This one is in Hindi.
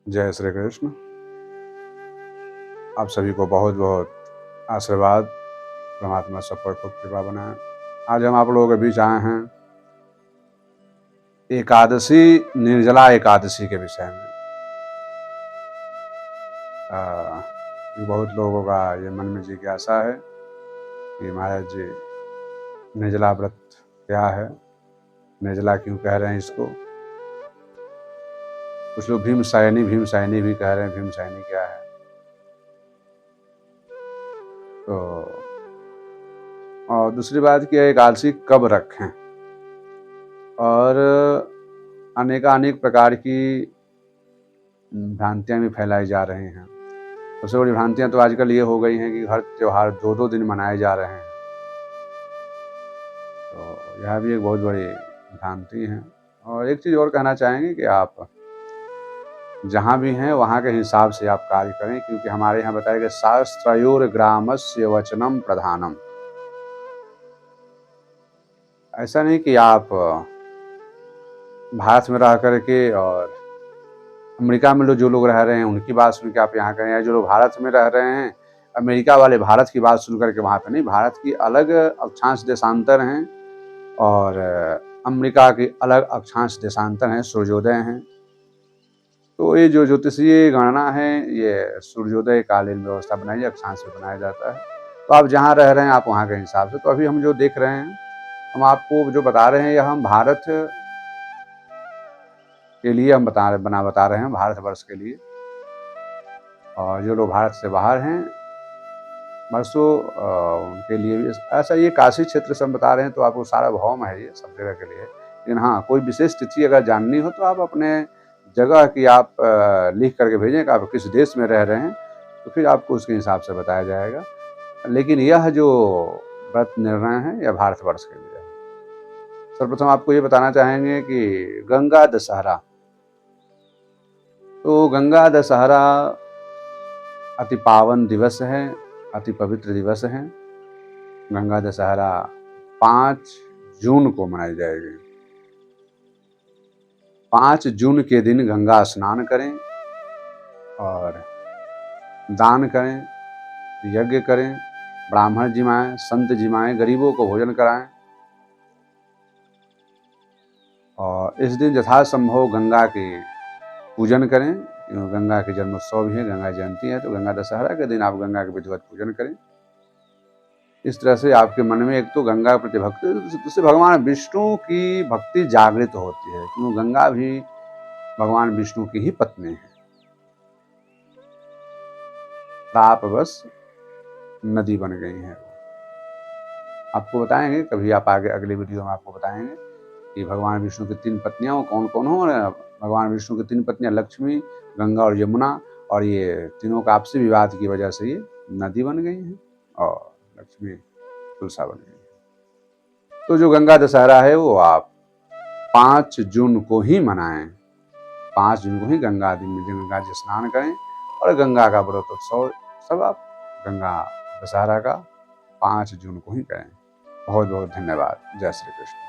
जय श्री कृष्ण। आप सभी को बहुत बहुत आशीर्वाद, परमात्मा सब पर खूब कृपा बनाए। आज हम आप लोगों के बीच आए हैं एकादशी, निर्जला एकादशी के विषय में। बहुत लोगों का ये मन में जिज्ञासा है कि महाराज जी निर्जला व्रत क्या है, निर्जला क्यों कह रहे हैं इसको। कुछ लोग भीमसायनी भी कह रहे हैं, भीमसायनी क्या है। तो और दूसरी बात कि एकादशी कब रखें, और अनेकानेक प्रकार की भ्रांतियां भी फैलाई जा रही हैं। सबसे बड़ी भ्रांतियां तो आजकल ये हो गई हैं कि हर त्योहार 2-2 दिन मनाए जा रहे हैं। तो यह भी एक बहुत बड़ी भ्रांति है। और एक चीज़ और कहना चाहेंगे कि आप जहाँ भी हैं वहाँ के हिसाब से आप कार्य करें, क्योंकि हमारे यहाँ बताया गया शास्त्रयोर ग्रामस्य वचनम प्रधानम। ऐसा नहीं कि आप भारत में रह करके और अमेरिका में जो लोग रह रहे हैं उनकी बात सुन के आप यहाँ करें, या जो लोग भारत में रह रहे हैं अमेरिका वाले भारत की बात सुन करके वहाँ पे नहीं। भारत की अलग अक्षांश देशांतर हैं और अमेरिका की अलग अक्षांश देशांतर हैं, सूर्योदय हैं। तो ये जो ज्योतिषीय गणना है ये सूर्योदय कालीन व्यवस्था बनाई, अक्षांश से बनाया जाता है। तो आप जहाँ रह रहे हैं आप वहाँ के हिसाब से। तो अभी हम जो देख रहे हैं, हम आपको जो बता रहे हैं, यह हम भारत के लिए हम बता रहे हैं, भारतवर्ष के लिए। और जो लोग भारत से बाहर हैं बरसों उनके लिए भी ऐसा। ये काशी क्षेत्र से हम बता रहे हैं तो आपको सारा भौम है ये सब जगह के लिए। लेकिन हाँ, कोई विशेष तिथि अगर जाननी हो तो आप अपने जगह की आप लिख करके भेजें कि आप किस देश में रह रहे हैं, तो फिर आपको उसके हिसाब से बताया जाएगा। लेकिन यह जो व्रत निर्णय है यह भारतवर्ष के लिए है। सर्वप्रथम आपको ये बताना चाहेंगे कि गंगा दशहरा, तो गंगा दशहरा अति पावन दिवस है, अति पवित्र दिवस है। गंगा दशहरा 5 जून को मनाई जाएगी। 5 जून के दिन गंगा स्नान करें और दान करें, यज्ञ करें, ब्राह्मण जिमाएं, संत जिमाएं, गरीबों को भोजन कराएं। और इस दिन यथासंभव गंगा के पूजन करें, क्योंकि गंगा के जन्मोत्सव भी है, गंगा जयंती है। तो गंगा दशहरा के दिन आप गंगा के विधिवत पूजन करें। इस तरह से आपके मन में एक तो गंगा प्रति भक्ति, दूसरे भगवान विष्णु की भक्ति जागृत होती है, क्योंकि गंगा भी भगवान विष्णु की ही पत्नी है। तापवश नदी बन गई है। आपको बताएंगे कभी, आप आगे अगले वीडियो में आपको बताएंगे कि भगवान विष्णु की 3 पत्नियां कौन कौन हो। भगवान विष्णु की 3 पत्नियां लक्ष्मी, गंगा और यमुना, और ये तीनों का आपसी विवाद की वजह से ये नदी बन गई है और लक्ष्मी तुलसा बन गई है। तो जो गंगा दशहरा है वो आप 5 जून को ही मनाएं। 5 जून को ही गंगा जी स्नान करें और गंगा का व्रतोत्सव सब आप गंगा दशहरा का 5 जून को ही करें। बहुत बहुत धन्यवाद। जय श्री कृष्ण।